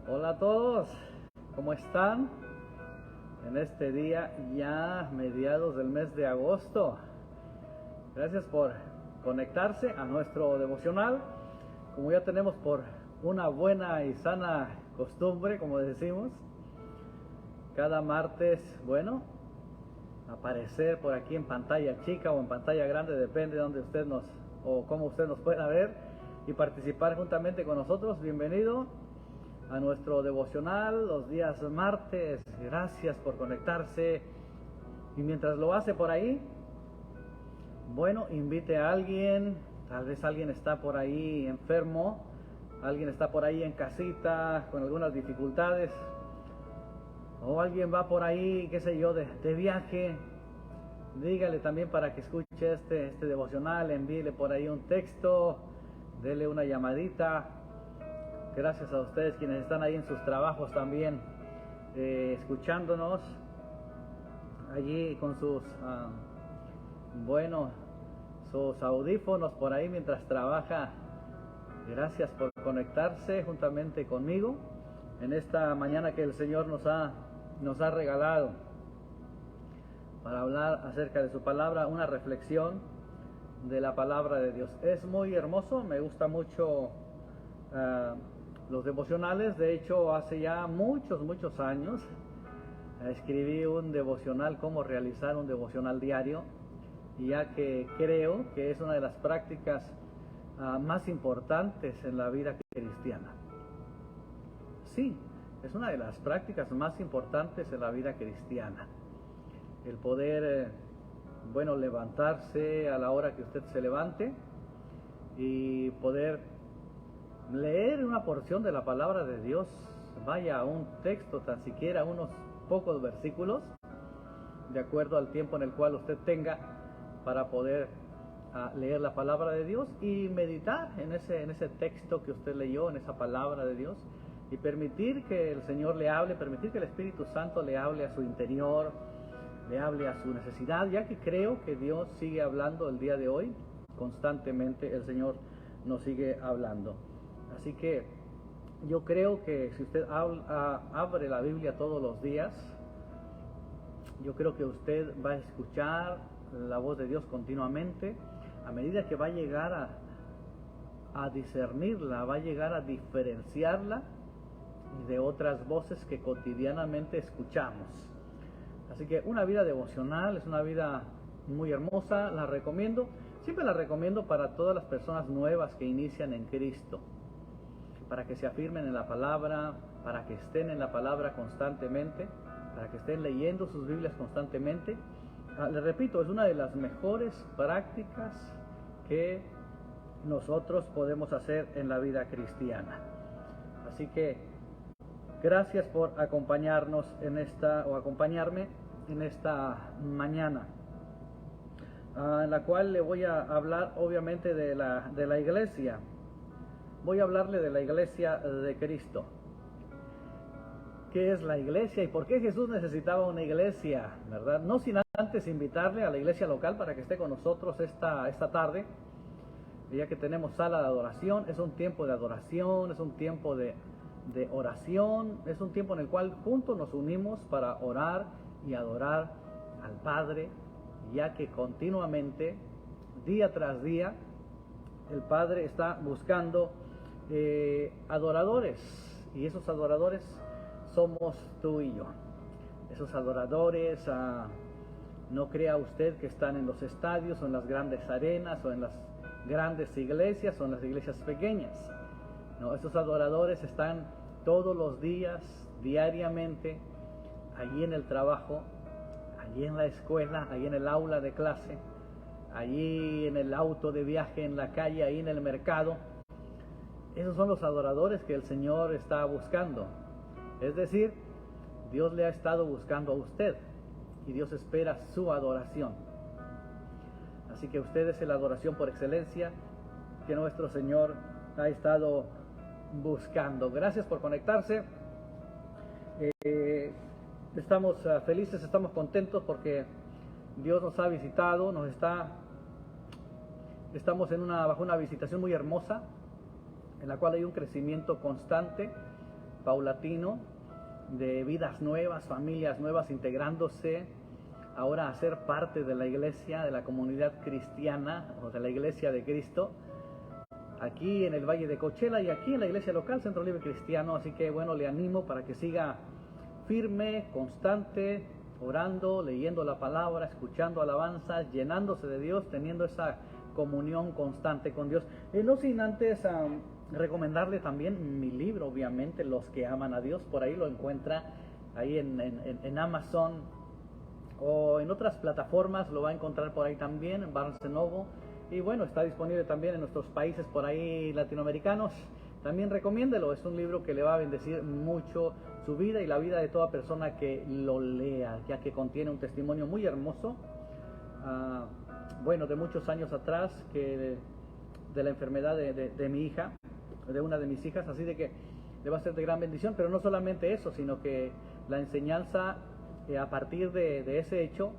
Hola a todos, ¿cómo están? En este día ya mediados del mes de agosto. Gracias por conectarse a nuestro devocional. Como ya tenemos por una buena y sana costumbre, como decimos, cada martes, aparecer por aquí en pantalla chica o en pantalla grande, depende de donde usted nos o cómo usted nos pueda ver, y participar juntamente con nosotros. Bienvenido a nuestro devocional los días martes. Gracias por conectarse. Y mientras lo hace por ahí, invite a alguien. Tal vez alguien está por ahí enfermo, alguien está por ahí en casita con algunas dificultades, o alguien va por ahí, qué sé yo, de viaje. Dígale también para que escuche este devocional, envíele por ahí un texto, dele una llamadita. Gracias a ustedes quienes están ahí en sus trabajos también, escuchándonos allí con sus sus audífonos por ahí mientras trabaja. Gracias por conectarse juntamente conmigo en esta mañana que el Señor nos ha regalado para hablar acerca de su palabra, una reflexión de la palabra de Dios. Es muy hermoso, me gusta mucho los devocionales. De hecho, hace ya muchos años escribí un devocional, cómo realizar un devocional diario, ya que creo que es una de las prácticas más importantes en la vida cristiana. Sí, es una de las prácticas más importantes en la vida cristiana. El poder, levantarse a la hora que usted se levante y poder leer una porción de la palabra de Dios, vaya, un texto, tan siquiera unos pocos versículos, de acuerdo al tiempo en el cual usted tenga para poder leer la palabra de Dios y meditar en ese texto que usted leyó, en esa palabra de Dios, y permitir que el Señor le hable, permitir que el Espíritu Santo le hable a su interior, le hable a su necesidad, ya que creo que Dios sigue hablando el día de hoy. Constantemente el Señor nos sigue hablando. Así que yo creo que si usted abre la Biblia todos los días, yo creo que usted va a escuchar la voz de Dios continuamente, a medida que va a llegar a discernirla, va a llegar a diferenciarla de otras voces que cotidianamente escuchamos. Así que una vida devocional es una vida muy hermosa, la recomiendo. Siempre la recomiendo para todas las personas nuevas que inician en Cristo, para que se afirmen en la palabra, para que estén en la palabra constantemente, para que estén leyendo sus Biblias constantemente. Les repito, es una de las mejores prácticas que nosotros podemos hacer en la vida cristiana. Así que gracias por acompañarnos acompañarme en esta mañana, en la cual le voy a hablar obviamente de la iglesia. Voy a hablarle de la iglesia de Cristo. ¿Qué es la iglesia y por qué Jesús necesitaba una iglesia, verdad? No sin antes invitarle a la iglesia local para que esté con nosotros esta tarde, ya que tenemos sala de adoración. Es un tiempo de adoración, es un tiempo de oración, es un tiempo en el cual juntos nos unimos para orar y adorar al Padre, ya que continuamente, día tras día, el Padre está buscando adoradores, y esos adoradores somos tú y yo. Esos adoradores, no crea usted que están en los estadios o en las grandes arenas o en las grandes iglesias o en las iglesias pequeñas. No, esos adoradores están todos los días, diariamente, allí en el trabajo, allí en la escuela, allí en el aula de clase, allí en el auto de viaje, en la calle, ahí en el mercado. Esos son los adoradores que el Señor está buscando. Es decir, Dios le ha estado buscando a usted y Dios espera su adoración. Así que usted es la adoración por excelencia que nuestro Señor ha estado buscando. Gracias por conectarse. Estamos felices, estamos contentos porque Dios nos ha visitado, estamos bajo una visitación muy hermosa, en la cual hay un crecimiento constante paulatino de vidas nuevas, familias nuevas integrándose ahora a ser parte de la iglesia, de la comunidad cristiana o de la iglesia de Cristo, aquí en el Valle de Coachella y aquí en la iglesia local Centro Libre Cristiano. Así que bueno, le animo para que siga firme, constante, orando, leyendo la palabra, escuchando alabanzas, llenándose de Dios, teniendo esa comunión constante con Dios. No sin antes recomendarle también mi libro, obviamente, Los que aman a Dios. Por ahí lo encuentra ahí en Amazon o en otras plataformas, lo va a encontrar por ahí también, en Barnes & Noble. Y bueno, está disponible también en nuestros países por ahí latinoamericanos. También recomiéndelo, es un libro que le va a bendecir mucho su vida y la vida de toda persona que lo lea, ya que contiene un testimonio muy hermoso, bueno, de muchos años atrás, de la enfermedad de mi hija, de una de mis hijas, así de que le va a ser de gran bendición. Pero no solamente eso, sino que la enseñanza a partir de ese hecho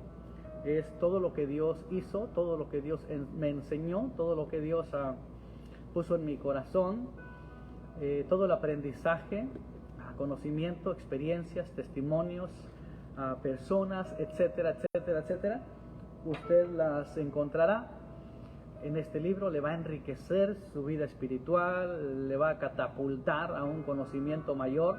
es todo lo que Dios hizo, todo lo que Dios me enseñó, todo lo que Dios puso en mi corazón, todo el aprendizaje, conocimiento, experiencias, testimonios, personas, etcétera, etcétera, etcétera. Usted las encontrará en este libro, le va a enriquecer su vida espiritual, le va a catapultar a un conocimiento mayor,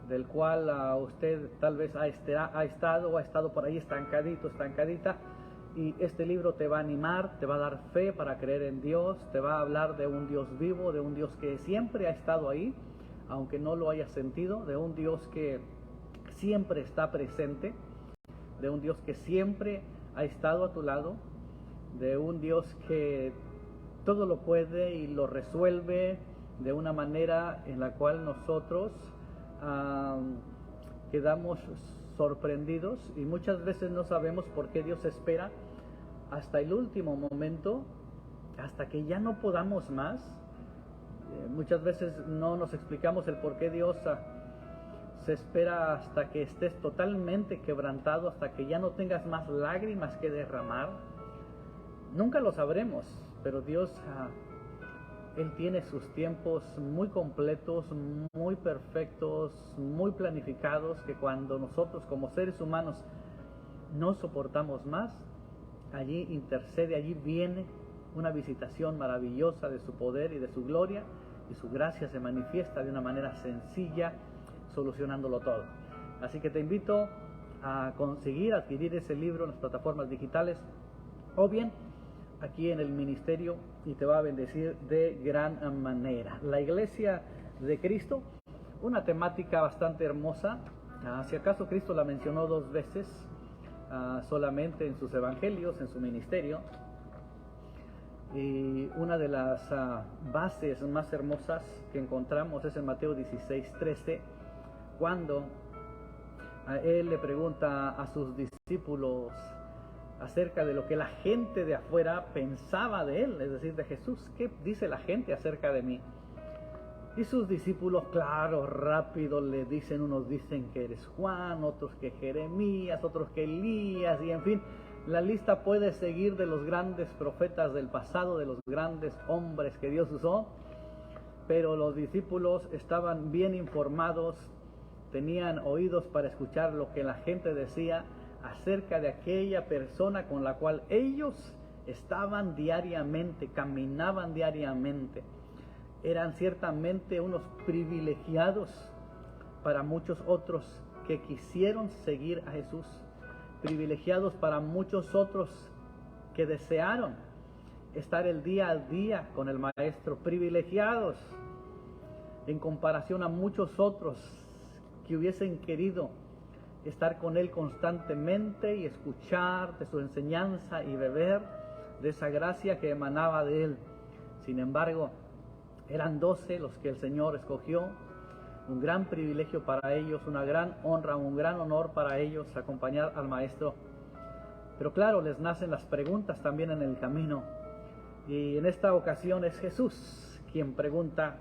del cual usted tal vez ha estado por ahí estancadito, estancadita, y este libro te va a animar, te va a dar fe para creer en Dios, te va a hablar de un Dios vivo, de un Dios que siempre ha estado ahí, aunque no lo hayas sentido, de un Dios que siempre está presente, de un Dios que siempre ha estado a tu lado, de un Dios que todo lo puede y lo resuelve de una manera en la cual nosotros quedamos sorprendidos y muchas veces no sabemos por qué Dios espera hasta el último momento, hasta que ya no podamos más. Muchas veces no nos explicamos el por qué Dios se espera hasta que estés totalmente quebrantado, hasta que ya no tengas más lágrimas que derramar. Nunca lo sabremos, pero Dios, Él tiene sus tiempos muy completos, muy perfectos, muy planificados, que cuando nosotros como seres humanos no soportamos más, allí intercede, allí viene una visitación maravillosa de su poder y de su gloria, y su gracia se manifiesta de una manera sencilla, solucionándolo todo. Así que te invito a conseguir adquirir ese libro en las plataformas digitales o bien aquí en el ministerio, y te va a bendecir de gran manera. La Iglesia de Cristo, una temática bastante hermosa. Si acaso Cristo la mencionó 2 veces solamente en sus evangelios, en su ministerio. Y una de las bases más hermosas que encontramos es en Mateo 16:13, cuando Él le pregunta a sus discípulos acerca de lo que la gente de afuera pensaba de Él, es decir, de Jesús. ¿Qué dice la gente acerca de mí? Y sus discípulos, claro, rápido le dicen, unos dicen que eres Juan, otros que Jeremías, otros que Elías, y en fin, la lista puede seguir de los grandes profetas del pasado, de los grandes hombres que Dios usó. Pero los discípulos estaban bien informados, tenían oídos para escuchar lo que la gente decía acerca de aquella persona con la cual ellos estaban diariamente, caminaban diariamente. Eran ciertamente unos privilegiados para muchos otros que quisieron seguir a Jesús, privilegiados para muchos otros que desearon estar el día a día con el Maestro, privilegiados en comparación a muchos otros que hubiesen querido estar con Él constantemente y escuchar de su enseñanza y beber de esa gracia que emanaba de Él. Sin embargo, eran 12 los que el Señor escogió, un gran privilegio para ellos, una gran honra, un gran honor para ellos acompañar al Maestro. Pero claro, les nacen las preguntas también en el camino, y en esta ocasión es Jesús quien pregunta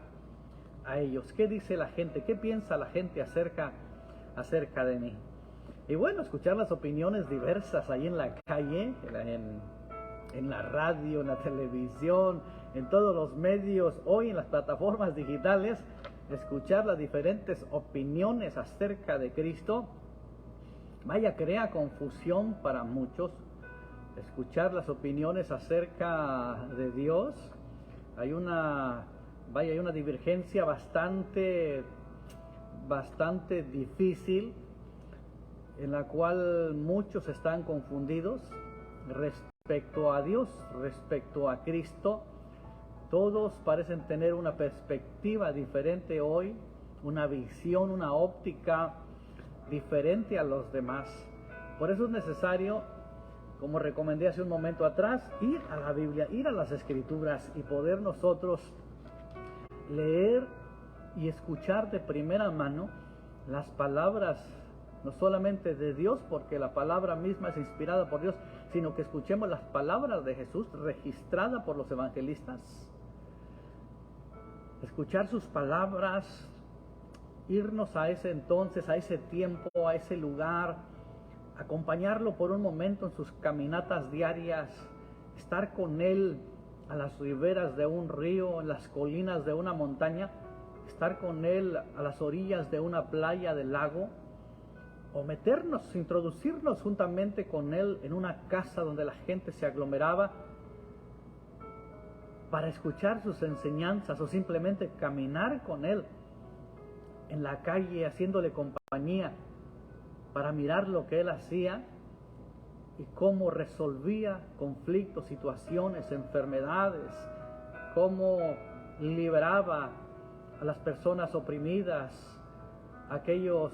a ellos: ¿qué dice la gente? ¿Qué piensa la gente acerca de mí? Y bueno, escuchar las opiniones diversas ahí en la calle, en la radio, en la televisión, en todos los medios, hoy en las plataformas digitales, escuchar las diferentes opiniones acerca de Cristo, crea confusión para muchos. Escuchar las opiniones acerca de Dios, hay una divergencia bastante difícil, en la cual muchos están confundidos respecto a Dios, respecto a Cristo. Todos parecen tener una perspectiva diferente hoy, una visión, una óptica diferente a los demás. Por eso es necesario, como recomendé hace un momento atrás, ir a la Biblia, ir a las Escrituras y poder nosotros leer y escuchar de primera mano las palabras, no solamente de Dios, porque la palabra misma es inspirada por Dios, sino que escuchemos las palabras de Jesús registradas por los evangelistas. Escuchar sus palabras, irnos a ese entonces, a ese tiempo, a ese lugar, acompañarlo por un momento en sus caminatas diarias, estar con Él a las riberas de un río, en las colinas de una montaña, estar con Él a las orillas de una playa del lago, o introducirnos juntamente con Él en una casa donde la gente se aglomeraba para escuchar sus enseñanzas, o simplemente caminar con Él en la calle haciéndole compañía para mirar lo que Él hacía y cómo resolvía conflictos, situaciones, enfermedades, cómo liberaba a las personas oprimidas, aquellos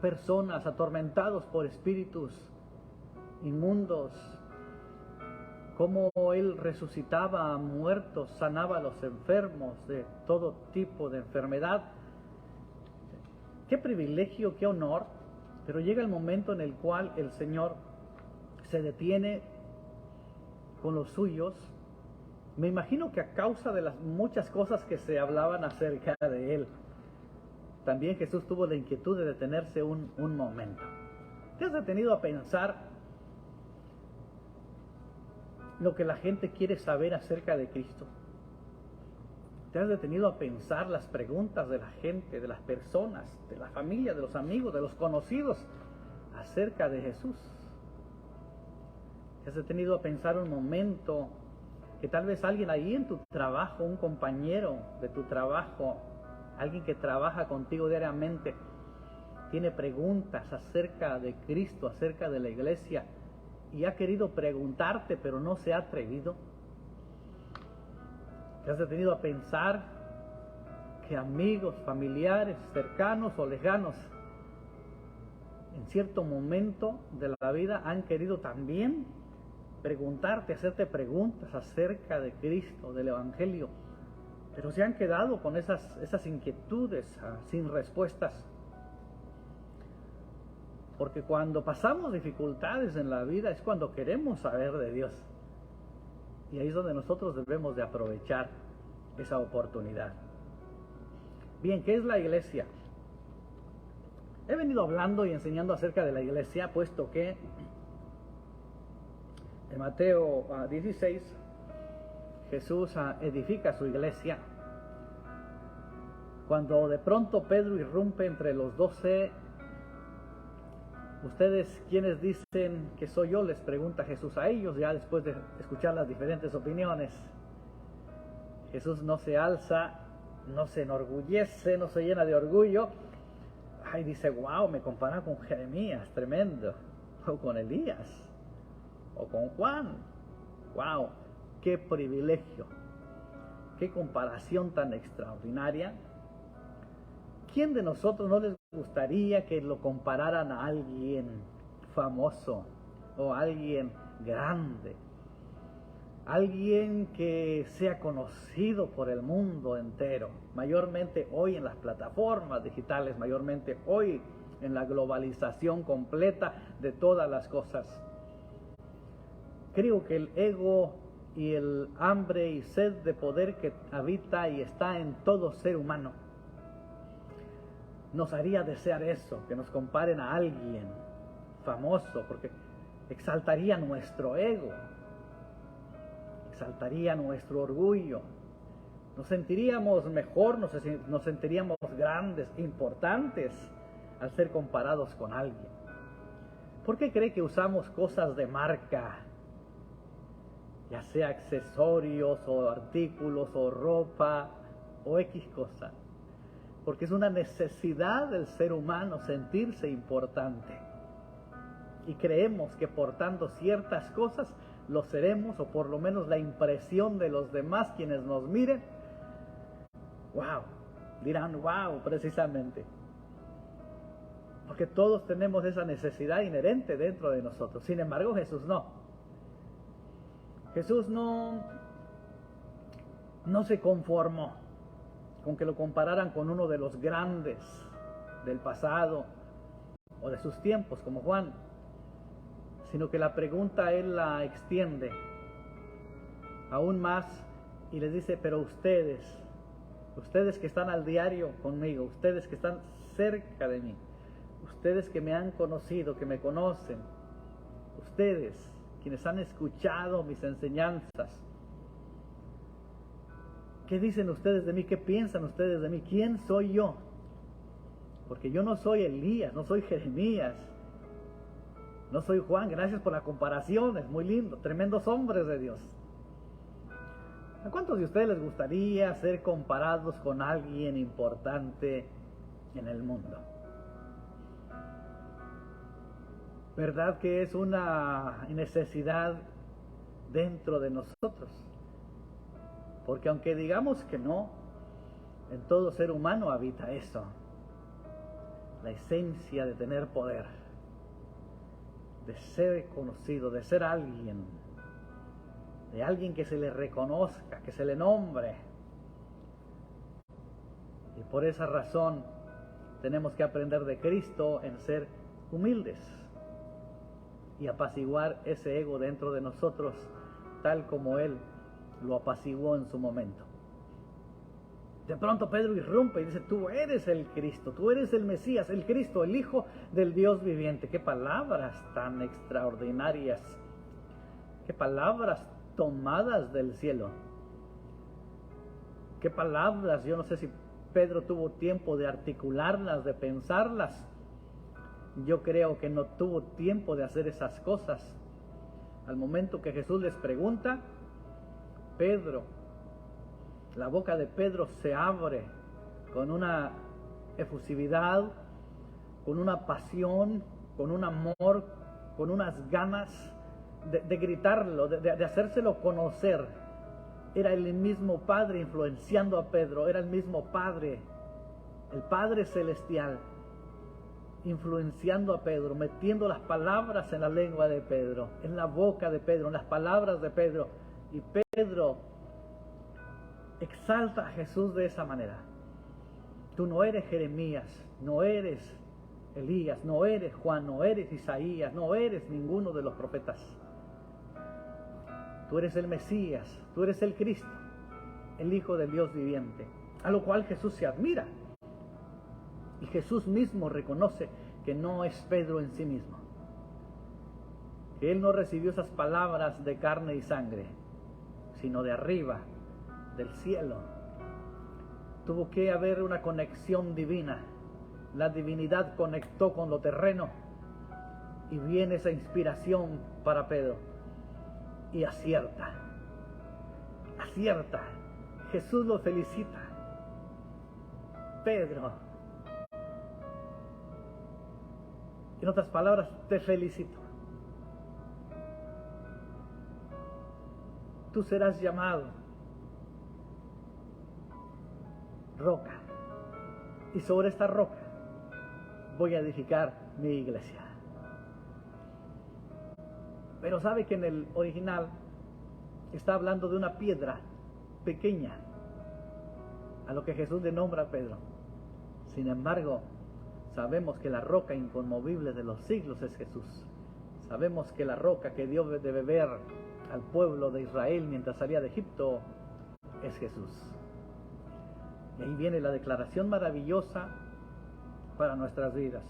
personas atormentados por espíritus inmundos, cómo Él resucitaba a muertos, sanaba a los enfermos de todo tipo de enfermedad. Qué privilegio, qué honor, pero llega el momento en el cual el Señor se detiene con los suyos. Me imagino que a causa de las muchas cosas que se hablaban acerca de Él, también Jesús tuvo la inquietud de detenerse un momento. ¿Te has detenido a pensar lo que la gente quiere saber acerca de Cristo? ¿Te has detenido a pensar las preguntas de la gente, de las personas, de la familia, de los amigos, de los conocidos acerca de Jesús? ¿Te has detenido a pensar un momento que tal vez alguien ahí en tu trabajo, un compañero de tu trabajo, alguien que trabaja contigo diariamente, tiene preguntas acerca de Cristo, acerca de la iglesia, y ha querido preguntarte, pero no se ha atrevido? ¿Te has detenido a pensar que amigos, familiares, cercanos o lejanos, en cierto momento de la vida han querido también preguntarte, hacerte preguntas acerca de Cristo, del Evangelio, pero se han quedado con esas inquietudes sin respuestas? Porque cuando pasamos dificultades en la vida es cuando queremos saber de Dios. Y ahí es donde nosotros debemos de aprovechar esa oportunidad. Bien, ¿qué es la iglesia? He venido hablando y enseñando acerca de la iglesia, puesto que en Mateo 16, Jesús edifica su iglesia. Cuando de pronto Pedro irrumpe entre los 12, ¿ustedes quiénes dicen que soy yo?, les pregunta Jesús a ellos, ya después de escuchar las diferentes opiniones. Jesús no se alza, no se enorgullece, no se llena de orgullo. Dice, wow, me comparan con Jeremías, tremendo, o con Elías, o con Juan. Wow, qué privilegio, qué comparación tan extraordinaria. ¿Quién de nosotros no les gustaría que lo compararan a alguien famoso o a alguien grande? Alguien que sea conocido por el mundo entero, mayormente hoy en las plataformas digitales, mayormente hoy en la globalización completa de todas las cosas. Creo que el ego y el hambre y sed de poder que habita y está en todo ser humano nos haría desear eso, que nos comparen a alguien famoso, porque exaltaría nuestro ego, exaltaría nuestro orgullo, Nos sentiríamos mejor, nos sentiríamos grandes, importantes al ser comparados con alguien. ¿Por qué cree que usamos cosas de marca? Ya sea accesorios o artículos o ropa o X cosa. Porque es una necesidad del ser humano sentirse importante. Y creemos que portando ciertas cosas lo seremos, o por lo menos la impresión de los demás quienes nos miren, wow, dirán wow precisamente. Porque todos tenemos esa necesidad inherente dentro de nosotros. Sin embargo, Jesús no. Jesús no se conformó con que lo compararan con uno de los grandes del pasado o de sus tiempos, como Juan, sino que la pregunta Él la extiende aún más y les dice, pero ustedes que están al diario conmigo, ustedes que están cerca de mí, ustedes que me han conocido, que me conocen, ustedes quienes han escuchado mis enseñanzas, ¿qué dicen ustedes de mí? ¿Qué piensan ustedes de mí? ¿Quién soy yo? Porque yo no soy Elías, no soy Jeremías, no soy Juan. Gracias por la comparación, es muy lindo, tremendos hombres de Dios. ¿A cuántos de ustedes les gustaría ser comparados con alguien importante en el mundo? ¿Verdad que es una necesidad dentro de nosotros? Porque aunque digamos que no, en todo ser humano habita eso, la esencia de tener poder, de ser conocido, de ser alguien, de alguien que se le reconozca, que se le nombre. Y por esa razón tenemos que aprender de Cristo en ser humildes y apaciguar ese ego dentro de nosotros, tal como Él lo apaciguó en su momento. De pronto Pedro irrumpe y dice, tú eres el Cristo, tú eres el Mesías, el Cristo, el Hijo del Dios viviente. Qué palabras tan extraordinarias, qué palabras tomadas del cielo, qué palabras. Yo no sé si Pedro tuvo tiempo de articularlas, de pensarlas. Yo creo que no tuvo tiempo de hacer esas cosas. Al momento que Jesús les pregunta, la boca de Pedro se abre con una efusividad, con una pasión, con un amor, con unas ganas de gritarlo, de hacérselo conocer. Era el mismo Padre influenciando a Pedro, era el mismo Padre, el Padre Celestial, influenciando a Pedro, metiendo las palabras en la lengua de Pedro, en la boca de Pedro, en las palabras de Pedro. Y Pedro exalta a Jesús de esa manera. Tú no eres Jeremías, no eres Elías, no eres Juan, no eres Isaías, no eres ninguno de los profetas. Tú eres el Mesías, tú eres el Cristo, el Hijo del Dios viviente. A lo cual Jesús se admira. Y Jesús mismo reconoce que no es Pedro en sí mismo, que él no recibió esas palabras de carne y sangre, sino de arriba, del cielo. Tuvo que haber una conexión divina. La divinidad conectó con lo terreno y viene esa inspiración para Pedro y acierta. Jesús lo felicita. Pedro, en otras palabras, te felicito. Tú serás llamado roca, y sobre esta roca voy a edificar mi iglesia. Pero sabe que en el original está hablando de una piedra pequeña, a lo que Jesús le nombra a Pedro. Sin embargo, sabemos que la roca inconmovible de los siglos es Jesús. Sabemos que la roca que dio de beber al pueblo de Israel mientras salía de Egipto es Jesús. Y ahí viene la declaración maravillosa para nuestras vidas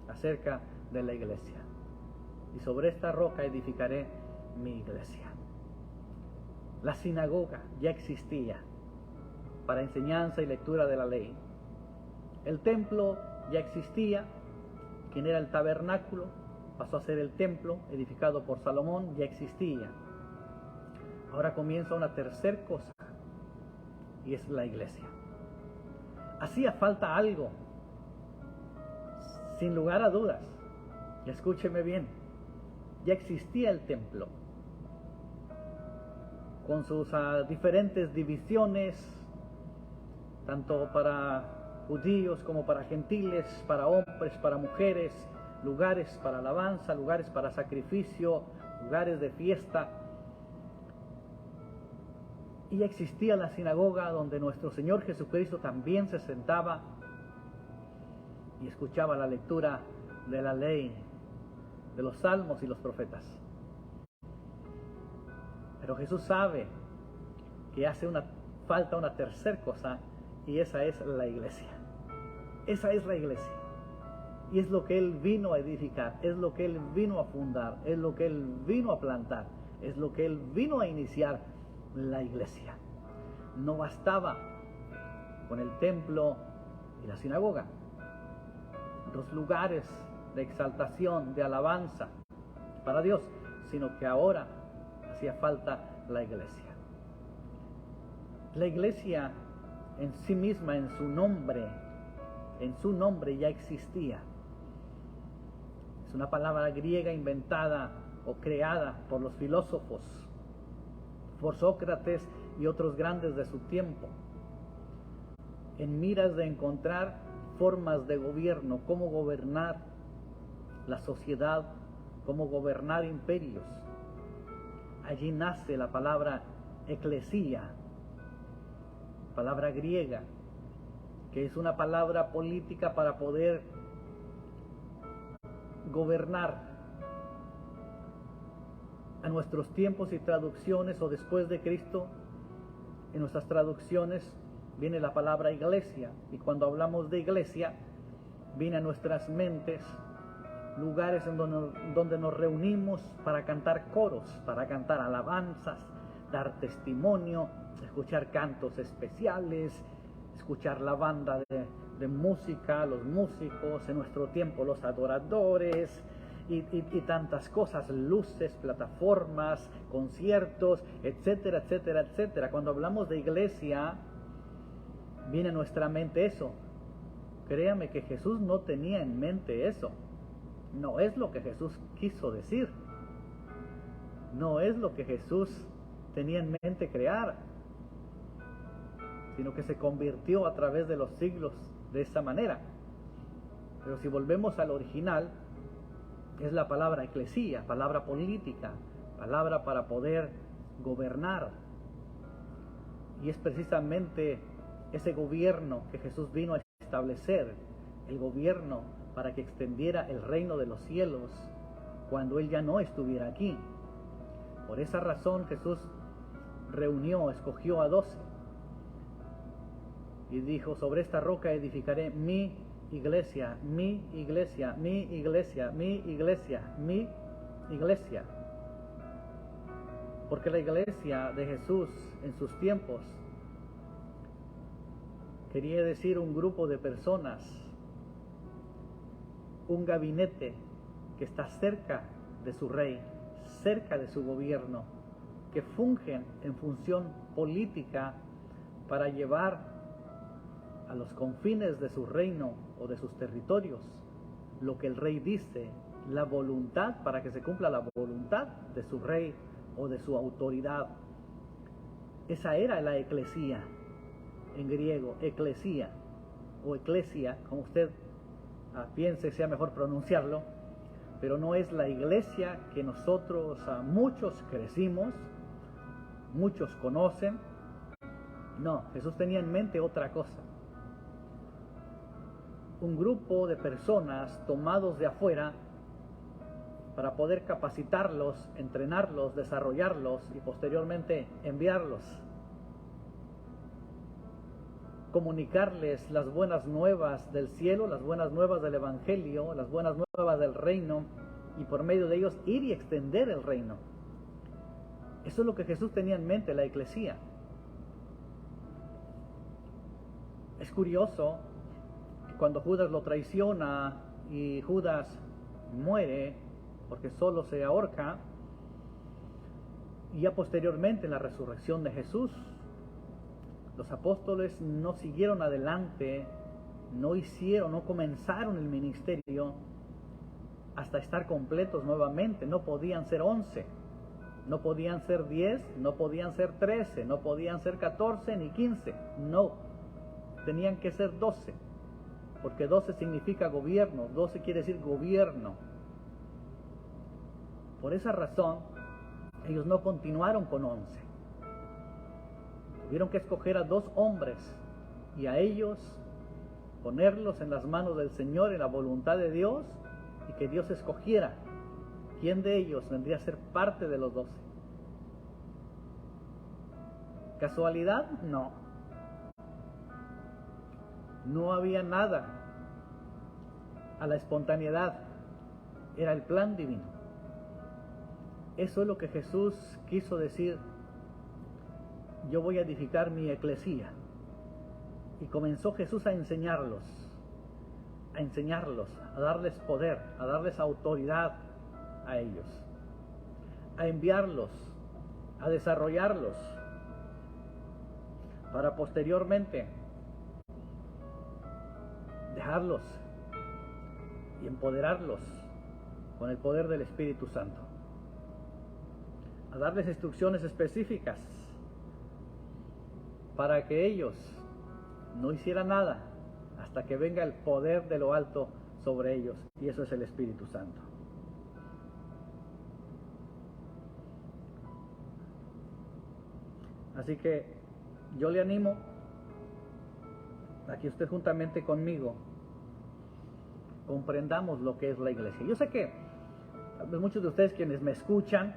acerca de la iglesia. Y sobre esta roca edificaré mi iglesia. La sinagoga ya existía, para enseñanza y lectura de la ley. El templo ya existía, quien era el tabernáculo, pasó a ser el templo edificado por Salomón, ya existía. Ahora comienza una tercera cosa, y es la iglesia. Hacía falta algo, sin lugar a dudas. Y escúcheme bien, ya existía el templo, con sus diferentes divisiones, tanto para judíos como para gentiles, para hombres, para mujeres, lugares para alabanza, lugares para sacrificio, lugares de fiesta. Y existía la sinagoga donde nuestro Señor Jesucristo también se sentaba y escuchaba la lectura de la ley, de los salmos y los profetas. Pero Jesús sabe que hace falta una tercera cosa, y esa es la iglesia. Esa es la iglesia. Y es lo que Él vino a edificar, es lo que Él vino a fundar, es lo que Él vino a plantar, es lo que Él vino a iniciar, la iglesia. No bastaba con el templo y la sinagoga, los lugares de exaltación, de alabanza para Dios, sino que ahora hacía falta la iglesia. La iglesia en sí misma, en su nombre ya existía. Es una palabra griega inventada o creada por los filósofos, por Sócrates y otros grandes de su tiempo, en miras de encontrar formas de gobierno, cómo gobernar la sociedad, cómo gobernar imperios. Allí nace la palabra eclesía, palabra griega, que es una palabra política para poder gobernar. A nuestros tiempos y traducciones, o después de Cristo, en nuestras traducciones viene la palabra iglesia, y cuando hablamos de iglesia viene a nuestras mentes lugares en donde nos reunimos para cantar coros, para cantar alabanzas, dar testimonio, escuchar cantos especiales, escuchar la banda de música, los músicos, en nuestro tiempo los adoradores, y tantas cosas, luces, plataformas, conciertos, etcétera, etcétera, etcétera. Cuando hablamos de iglesia, viene a nuestra mente eso. Créame que Jesús no tenía en mente eso. No es lo que Jesús quiso decir. No es lo que Jesús tenía en mente crear, sino que se convirtió a través de los siglos de esa manera. Pero si volvemos al original, es la palabra eclesía, palabra política, palabra para poder gobernar. Y es precisamente ese gobierno que Jesús vino a establecer, el gobierno para que extendiera el reino de los cielos cuando Él ya no estuviera aquí. Por esa razón Jesús escogió a 12 y dijo: sobre esta roca edificaré mi iglesia, mi iglesia, mi iglesia, mi iglesia, mi iglesia. Porque la iglesia de Jesús en sus tiempos quería decir un grupo de personas, un gabinete que está cerca de su rey, cerca de su gobierno, que fungen en función política para llevar a los confines de su reino o de sus territorios lo que el rey dice, la voluntad, para que se cumpla la voluntad de su rey o de su autoridad. Esa era la eclesía, en griego, eclesía o eclesia, como usted piense sea mejor pronunciarlo, pero no es la iglesia que nosotros muchos crecimos, muchos conocen. No, Jesús tenía en mente otra cosa. Un grupo de personas tomados de afuera para poder capacitarlos, entrenarlos, desarrollarlos y posteriormente enviarlos. Comunicarles las buenas nuevas del cielo, las buenas nuevas del evangelio, las buenas nuevas del reino, y por medio de ellos ir y extender el reino. Eso es lo que Jesús tenía en mente, la eclesía. Es curioso que cuando Judas lo traiciona y Judas muere, porque solo se ahorca, y ya posteriormente en la resurrección de Jesús, los apóstoles no siguieron adelante, no comenzaron el ministerio hasta estar completos nuevamente. No podían ser 11, no podían ser 10, no podían ser 13, no podían ser 14 ni 15, no, tenían que ser 12, porque 12 significa gobierno, 12 quiere decir gobierno. Por esa razón, ellos no continuaron con 11. Tuvieron que escoger a 2 hombres y a ellos ponerlos en las manos del Señor, en la voluntad de Dios, y que Dios escogiera quién de ellos vendría a ser parte de los 12. ¿Casualidad? No. No había nada a la espontaneidad, era el plan divino. Eso es lo que Jesús quiso decir: yo voy a edificar mi eclesía. Y comenzó Jesús a enseñarlos, a darles poder, a darles autoridad a ellos, a enviarlos, a desarrollarlos, para posteriormente dejarlos y empoderarlos con el poder del Espíritu Santo, a darles instrucciones específicas para que ellos no hicieran nada hasta que venga el poder de lo alto sobre ellos, y eso es el Espíritu Santo. Así que yo le animo a que usted juntamente conmigo comprendamos lo que es la iglesia. Yo sé que muchos de ustedes quienes me escuchan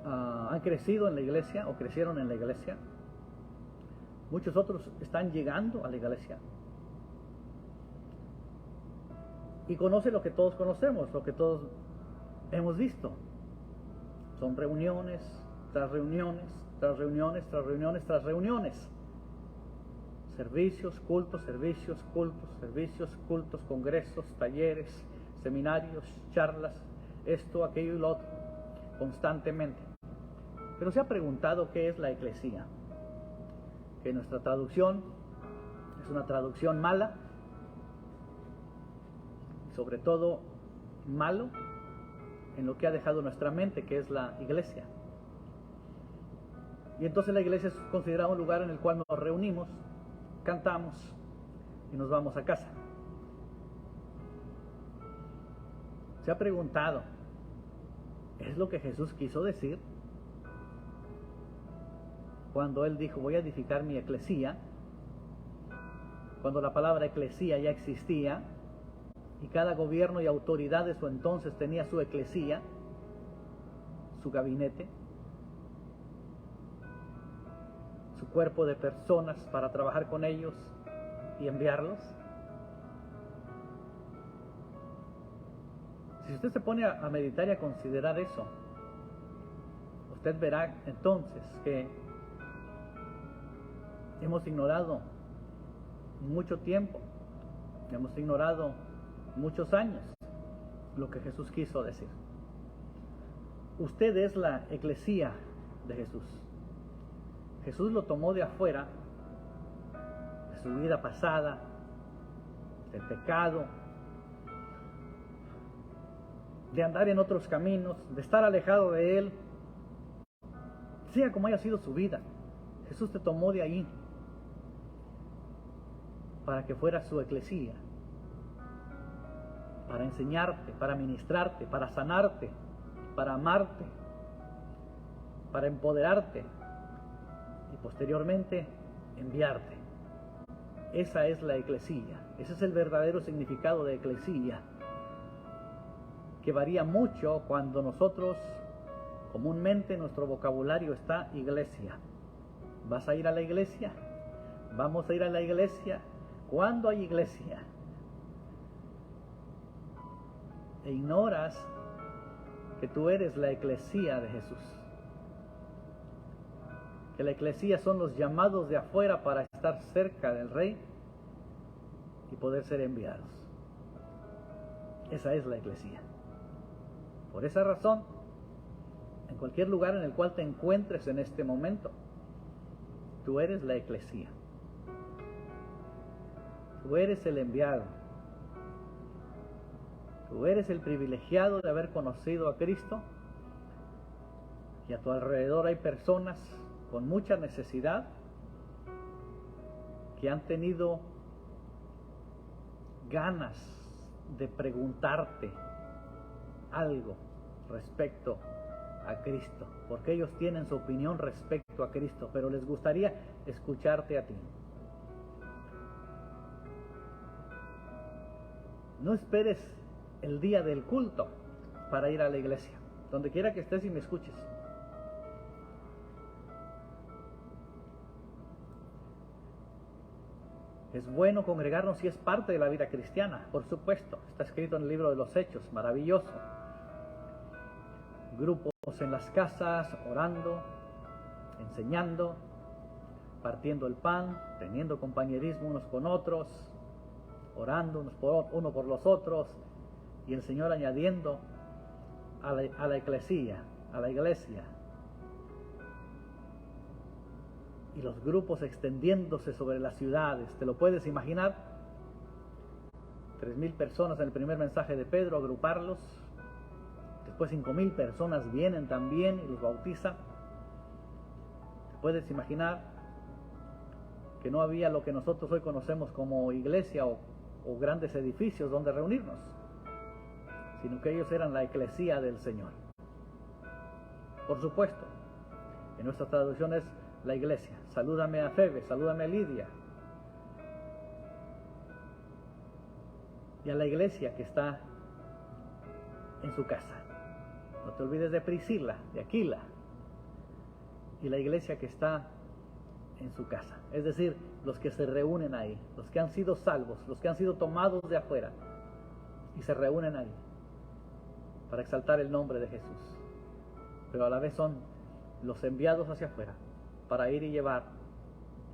han crecido en la iglesia o crecieron en la iglesia. Muchos otros están llegando a la iglesia y conocen lo que todos conocemos, lo que todos hemos visto. Son reuniones tras reuniones, tras reuniones, tras reuniones, tras reuniones. Servicios, cultos, servicios, cultos, servicios, cultos, congresos, talleres, seminarios, charlas, esto, aquello y lo otro, constantemente. Pero se ha preguntado qué es la eclesía. Que nuestra traducción es una traducción mala, sobre todo malo en lo que ha dejado nuestra mente, que es la iglesia. Y entonces la iglesia es considerada un lugar en el cual nos reunimos, cantamos y nos vamos a casa. Se ha preguntado, ¿es lo que Jesús quiso decir cuando Él dijo, voy a edificar mi eclesía? Cuando la palabra eclesía ya existía y cada gobierno y autoridad de su entonces tenía su eclesía, su gabinete, su cuerpo de personas para trabajar con ellos y enviarlos. Si usted se pone a meditar y a considerar eso, usted verá entonces que hemos ignorado mucho tiempo, hemos ignorado muchos años lo que Jesús quiso decir. Usted es la eclesía de Jesús. Jesús lo tomó de afuera, de su vida pasada, del pecado, de andar en otros caminos, de estar alejado de Él, sea como haya sido su vida. Jesús te tomó de ahí para que fuera su eclesía, para enseñarte, para ministrarte, para sanarte, para amarte, para empoderarte y posteriormente enviarte. Esa es la eclesía, ese es el verdadero significado de eclesía, que varía mucho cuando nosotros comúnmente nuestro vocabulario está iglesia. ¿Vas a ir a la iglesia? ¿Vamos a ir a la iglesia? ¿Cuándo hay iglesia? E ignoras que tú eres la eclesía de Jesús. Que que la eclesía son los llamados de afuera para estar cerca del Rey y poder ser enviados. Esa es la eclesía. Por esa razón, en cualquier lugar en el cual te encuentres en este momento, tú eres la eclesía. Tú eres el enviado. Tú eres el privilegiado de haber conocido a Cristo, y a tu alrededor hay personas con mucha necesidad que han tenido ganas de preguntarte algo respecto a Cristo, porque ellos tienen su opinión respecto a Cristo, pero les gustaría escucharte a ti. No esperes el día del culto para ir a la iglesia, donde quiera que estés y me escuches. Es bueno congregarnos si es parte de la vida cristiana, por supuesto. Está escrito en el libro de los Hechos, maravilloso. Grupos en las casas, orando, enseñando, partiendo el pan, teniendo compañerismo unos con otros, orando unos por los otros, y el Señor añadiendo a la eclesía, a la iglesia, y los grupos extendiéndose sobre las ciudades. ¿Te lo puedes imaginar? 3,000 personas en el primer mensaje de Pedro, agruparlos. Después 5,000 personas vienen también y los bautizan. ¿Te puedes imaginar que no había lo que nosotros hoy conocemos como iglesia o grandes edificios donde reunirnos, sino que ellos eran la eclesía del Señor? Por supuesto, en nuestra traducción es la iglesia. Salúdame a Febe, salúdame a Lidia. Y a la iglesia que está en su casa. No te olvides de Priscila, de Aquila. Y la iglesia que está en su casa. Es decir, los que se reúnen ahí, los que han sido salvos, los que han sido tomados de afuera y se reúnen ahí para exaltar el nombre de Jesús. Pero a la vez son los enviados hacia afuera para ir y llevar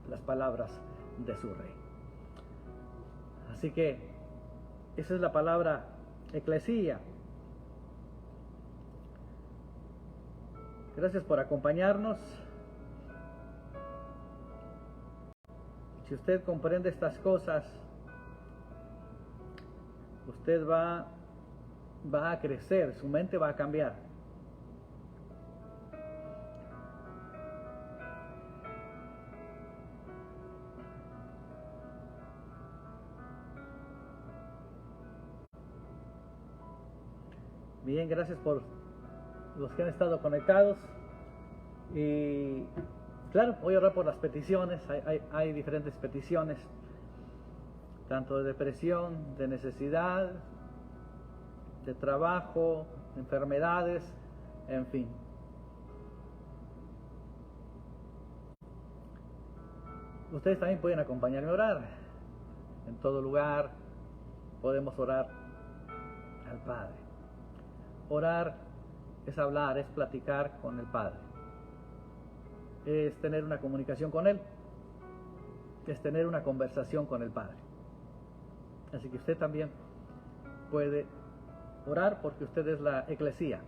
las palabras de su Rey. Así que esa es la palabra eclesía. Gracias por acompañarnos. Si usted comprende estas cosas, usted va a crecer, su mente va a cambiar. Bien, gracias por los que han estado conectados. Y claro, voy a orar por las peticiones. Hay diferentes peticiones, tanto de depresión, de necesidad, de trabajo, de enfermedades, en fin. Ustedes también pueden acompañarme a orar. En todo lugar podemos orar al Padre. Orar es hablar, es platicar con el Padre. Es tener una comunicación con Él. Es tener una conversación con el Padre. Así que usted también puede orar porque usted es la eclesía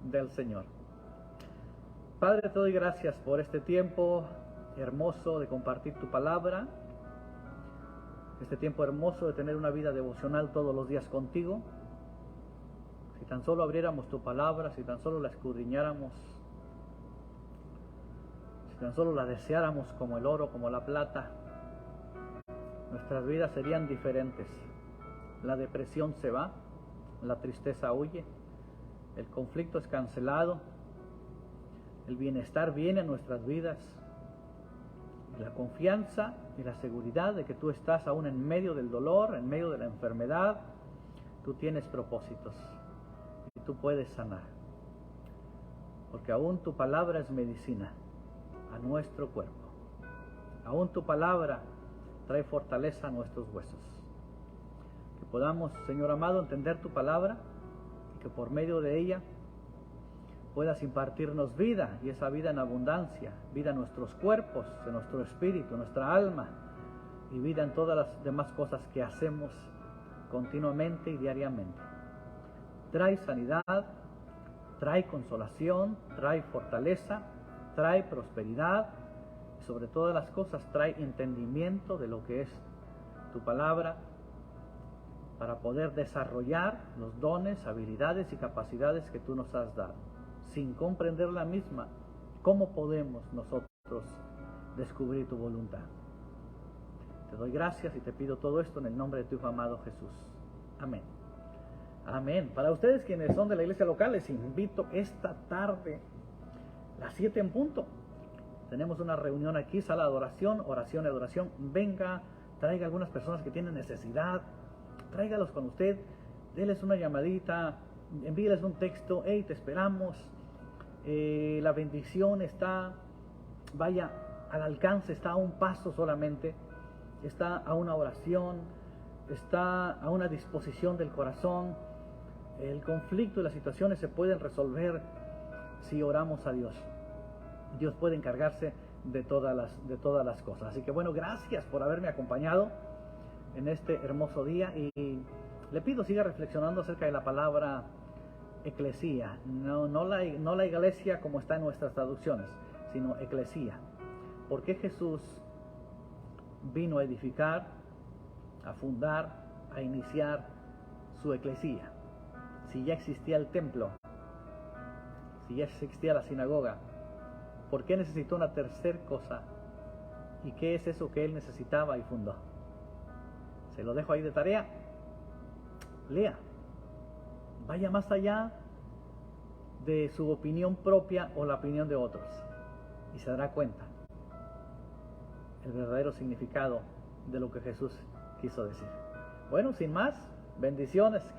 del Señor. Padre, te doy gracias por este tiempo hermoso de compartir tu palabra. Este tiempo hermoso de tener una vida devocional todos los días contigo. Si tan solo abriéramos tu palabra, si tan solo la escudriñáramos, si tan solo la deseáramos como el oro, como la plata, nuestras vidas serían diferentes. La depresión se va, la tristeza huye, el conflicto es cancelado, el bienestar viene a nuestras vidas, y la confianza y la seguridad de que tú estás aún en medio del dolor, en medio de la enfermedad. Tú tienes propósitos y tú puedes sanar, porque aún tu palabra es medicina a nuestro cuerpo. Aún tu palabra trae fortaleza a nuestros huesos. Que podamos, Señor amado, entender tu palabra y que por medio de ella puedas impartirnos vida, y esa vida en abundancia, vida en nuestros cuerpos, en nuestro espíritu, en nuestra alma, y vida en todas las demás cosas que hacemos continuamente y diariamente. Trae sanidad, trae consolación, trae fortaleza, trae prosperidad, y sobre todas las cosas trae entendimiento de lo que es tu palabra, para poder desarrollar los dones, habilidades y capacidades que tú nos has dado. Sin comprender la misma, ¿cómo podemos nosotros descubrir tu voluntad? Te doy gracias y te pido todo esto en el nombre de tu Hijo amado Jesús. Amén. Amén. Para ustedes quienes son de la iglesia local, les invito esta tarde, las 7 en punto. Tenemos una reunión aquí, sala de adoración, oración y adoración. Venga, traiga algunas personas que tienen necesidad, tráigalos con usted, déles una llamadita, envíeles un texto, hey, te esperamos. La bendición está, vaya, al alcance, está a un paso solamente, está a una oración, está a una disposición del corazón. El conflicto y las situaciones se pueden resolver si oramos a Dios. Dios puede encargarse de todas las cosas. Así que bueno, gracias por haberme acompañado en este hermoso día, y le pido siga reflexionando acerca de la palabra eclesía, no la iglesia como está en nuestras traducciones, sino eclesía. ¿Por qué Jesús vino a edificar, a fundar, a iniciar su eclesía? Si ya existía el templo, si ya existía la sinagoga, ¿por qué necesitó una tercera cosa? ¿Y qué es eso que él necesitaba y fundó? Se lo dejo ahí de tarea. Lea. Vaya más allá de su opinión propia o la opinión de otros, y se dará cuenta el verdadero significado de lo que Jesús quiso decir. Bueno, sin más, bendiciones.